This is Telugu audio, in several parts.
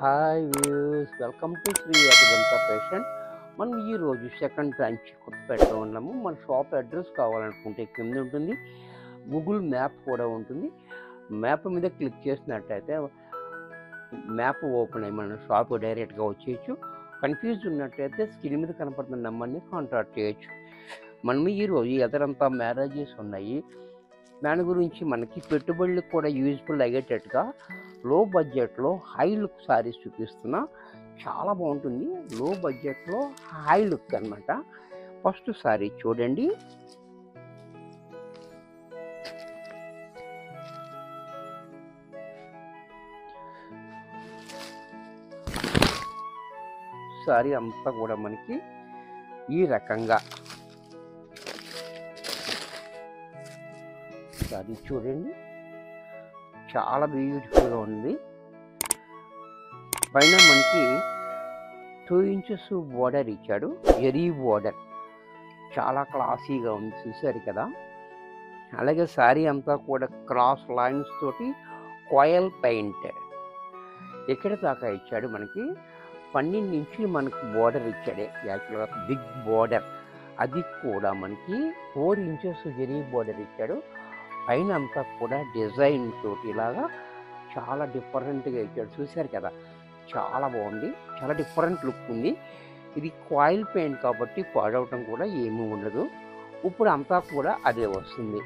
Hi views, welcome to Sri Athiganta fashion. మనం ఈరోజు సెకండ్ బ్రాంచ్ కొత్తపేటలో ఉన్నాము. మన షాప్ అడ్రస్ కావాలనుకుంటే కింద ఉంటుంది, గూగుల్ మ్యాప్ కూడా ఉంటుంది. మ్యాప్ మీద క్లిక్ చేసినట్టయితే మ్యాప్ ఓపెన్ అయ్యి మన షాప్ డైరెక్ట్గా వచ్చేయచ్చు. కన్ఫ్యూజ్ ఉన్నట్టయితే స్క్రీన్ మీద కనపడుతున్న నెంబర్ని కాంటాక్ట్ చేయొచ్చు. మనం ఈరోజు ఎదరంతా మ్యారేజెస్ ఉన్నాయి. దాని గురించి మనకి పెట్టుబడులకు కూడా యూజ్ఫుల్ అయ్యేటట్టుగా లో బడ్జెట్లో హై లుక్ శారీస్ చూపిస్తున్నా. చాలా బాగుంటుంది. లో బడ్జెట్లో హై లుక్ అనమాట. ఫస్ట్ శారీ చూడండి. శారీ అంతా కూడా మనకి ఈ రకంగా శారీ చూడండి, చాలా బ్యూటిఫుల్గా ఉంది. పైన మనకి 2 ఇంచెస్ బోర్డర్ ఇచ్చాడు, జరీ బోర్డర్. చాలా క్లాసీగా ఉంది, చూసారు కదా. అలాగే శారీ అంతా కూడా క్రాస్ లైన్స్ తోటి కాయిల్ పెయింట్ ఎక్కడ దాకా ఇచ్చాడు. మనకి 12 ఇంచులు మనకి బోర్డర్ ఇచ్చాడు. యాక్చువల్గా బిగ్ బోర్డర్, అది కూడా మనకి 4 ఇంచెస్ జరీ బోర్డర్ ఇచ్చాడు. పైన అంతా కూడా డిజైన్ తోటి ఇలాగా చాలా డిఫరెంట్గా ఇచ్చాడు. చూశారు కదా, చాలా బాగుంది. చాలా డిఫరెంట్ లుక్ ఉంది. ఇది కాయిల్ పెయింట్ కాబట్టి పాడవటం కూడా ఏమీ ఉండదు. ఇప్పుడు అంతా కూడా అదే వస్తుంది.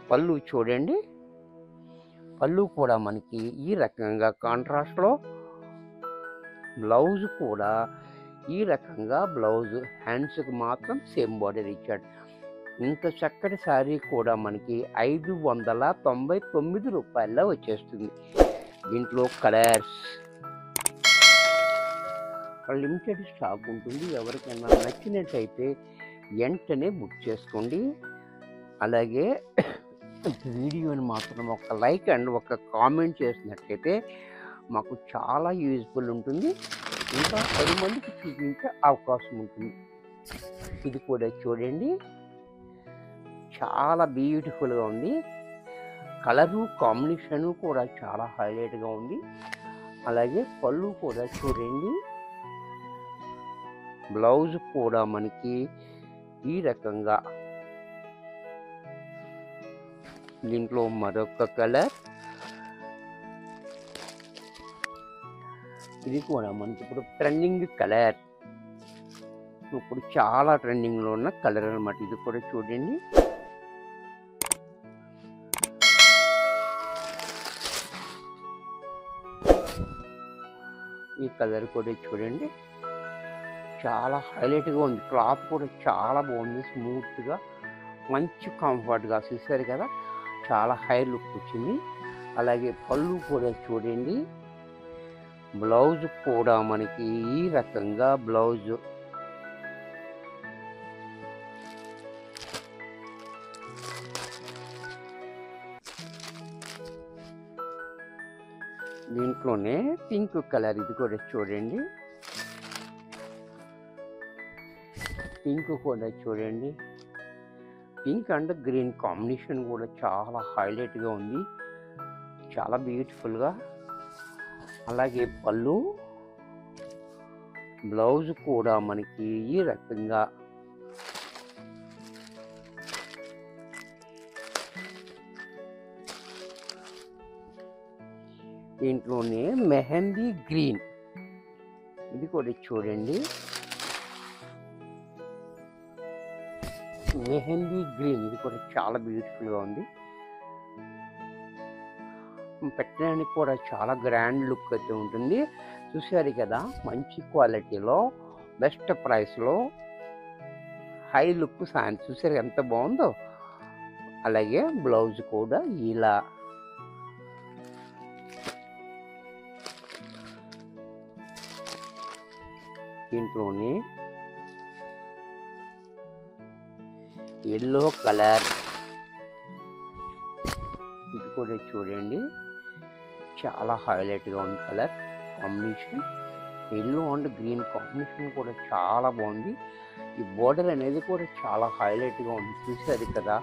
పళ్ళు చూడండి. పళ్ళు కూడా మనకి ఈ రకంగా కాంట్రాస్ట్లో, బ్లౌజ్ కూడా ఈ రకంగా బ్లౌజ్ హ్యాండ్స్కి మాత్రం సేమ్ బార్డర్ ఇచ్చాడు. ఇంత చక్కటి శారీ కూడా మనకి 599 రూపాయల్లో వచ్చేస్తుంది. దీంట్లో కలర్స్ లిమిటెడ్ స్టాక్ ఉంటుంది. ఎవరికైనా నచ్చినట్టయితే వెంటనే బుక్ చేసుకోండి. అలాగే వీడియోని మాత్రం ఒక లైక్ అండ్ ఒక కామెంట్ చేసినట్లయితే మాకు చాలా యూజ్ఫుల్ ఉంటుంది. ఇంకా 10 మందికి చూపించే అవకాశం ఉంటుంది. ఇది కూడా చూడండి, చాలా బ్యూటిఫుల్గా ఉంది. కలరు కాంబినేషను కూడా చాలా హైలైట్గా ఉంది. అలాగే పళ్ళు కూడా చూడండి. బ్లౌజ్ కూడా మనకి ఈ రకంగా, దీంట్లో మరొక కలర్. ఇది కూడా మనకి ఇప్పుడు ట్రెండింగ్ కలర్, ఇప్పుడు చాలా ట్రెండింగ్లో ఉన్న కలర్ అనమాట. ఇది కూడా చూడండి. ఈ కలర్ కూడా చూడండి, చాలా హైలైట్గా ఉంది. క్లాత్ కూడా చాలా బాగుంది, స్మూత్గా, మంచి కంఫర్ట్గా. చూసారు కదా, చాలా హై లుక్ వచ్చింది. అలాగే పళ్ళు కూడా చూడండి. బ్లౌజ్ కూడా మనకి ఈ రకంగా బ్లౌజ్ దీంట్లోనే పింక్ కలర్. ఇది కూడా చూడండి, పింక్ కూడా చూడండి. పింక్ అండ్ గ్రీన్ కాంబినేషన్ కూడా చాలా హైలైట్గా ఉంది, చాలా బ్యూటిఫుల్గా. అలాగే పళ్ళు, బ్లౌజ్ కూడా మనకి ఈ రకంగా దీంట్లోనే మెహందీ గ్రీన్. ఇది కూడా చూడండి, మెహందీ గ్రీన్. ఇది కూడా చాలా బ్యూటిఫుల్గా ఉంది. పెట్టడానికి కూడా చాలా గ్రాండ్ లుక్ అయితే ఉంటుంది. చూసారు కదా, మంచి క్వాలిటీలో, బెస్ట్ ప్రైస్లో, హై లుక్ శారీ. చూసారు ఎంత బాగుందో. అలాగే బ్లౌజ్ కూడా ఇలా దీంట్లోనే ఎల్లో కలర్. ఇది కూడా చూడండి, చాలా హైలైట్గా ఉంది colour combination. Yellow and green combination కూడా చాలా బాగుంది. ఈ బోర్డర్ అనేది కూడా చాలా హైలైట్గా ఉంది. చూసారు కదా,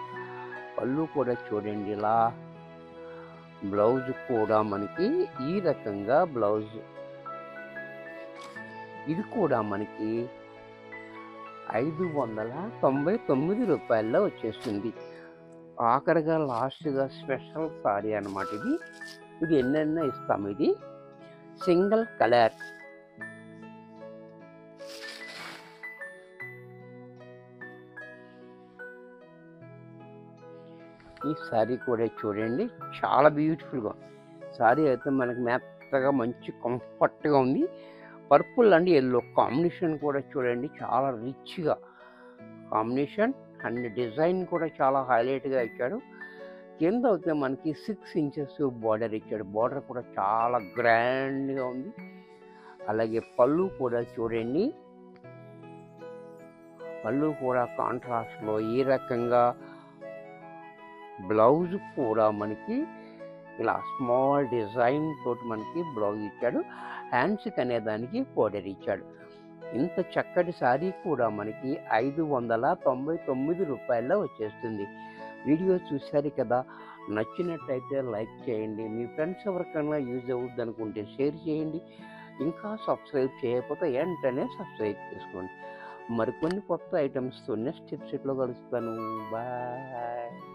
పళ్ళు కూడా చూడండి ఇలా బ్లౌజ్ కూడా మనకి ఈ రకంగా బ్లౌజ్, ఇది కూడా మనకి 599 రూపాయల్లో వచ్చేస్తుంది. ఆఖరిగా లాస్ట్గా స్పెషల్ సారీ అన్నమాట ఇది. ఇది ఎన్నెన్నో ఇస్తాం. ఇది సింగిల్ కలర్. ఈ శారీ కూడా చూడండి, చాలా బ్యూటిఫుల్గా శారీ అయితే మనకి మెత్తగా మంచి కంఫర్ట్గా ఉంది. పర్పుల్ అండ్ ఎల్లో కాంబినేషన్ కూడా చూడండి, చాలా రిచ్గా కాంబినేషన్ అండ్ డిజైన్ కూడా చాలా హైలైట్గా ఇచ్చాడు. కింద అయితే మనకి 6 ఇంచెస్ బార్డర్ ఇచ్చాడు. బార్డర్ కూడా చాలా గ్రాండ్గా ఉంది. అలాగే పళ్ళు కూడా చూడండి, పళ్ళు కూడా కాంట్రాస్ట్లో ఈ రకంగా. బ్లౌజ్ కూడా మనకి ఇలా స్మాల్ డిజైన్ తోటి మనకి బ్లౌజ్ ఇచ్చాడు. హ్యాండ్స్కి అనే దానికి బోర్డర్ ఇచ్చాడు. ఇంత చక్కటి శారీ కూడా మనకి 599 రూపాయల్లో వచ్చేస్తుంది. వీడియో చూశారు కదా, నచ్చినట్టయితే లైక్ చేయండి. మీ ఫ్రెండ్స్ ఎవరికైనా యూజ్ అవుద్ది అనుకుంటే షేర్ చేయండి. ఇంకా సబ్స్క్రైబ్ చేయకపోతే వెంటనే సబ్స్క్రైబ్ చేసుకోండి. మరికొన్ని కొత్త ఐటమ్స్తో నెక్స్ట్ ఎపిసోడ్లో కలుస్తాను. బాయ్.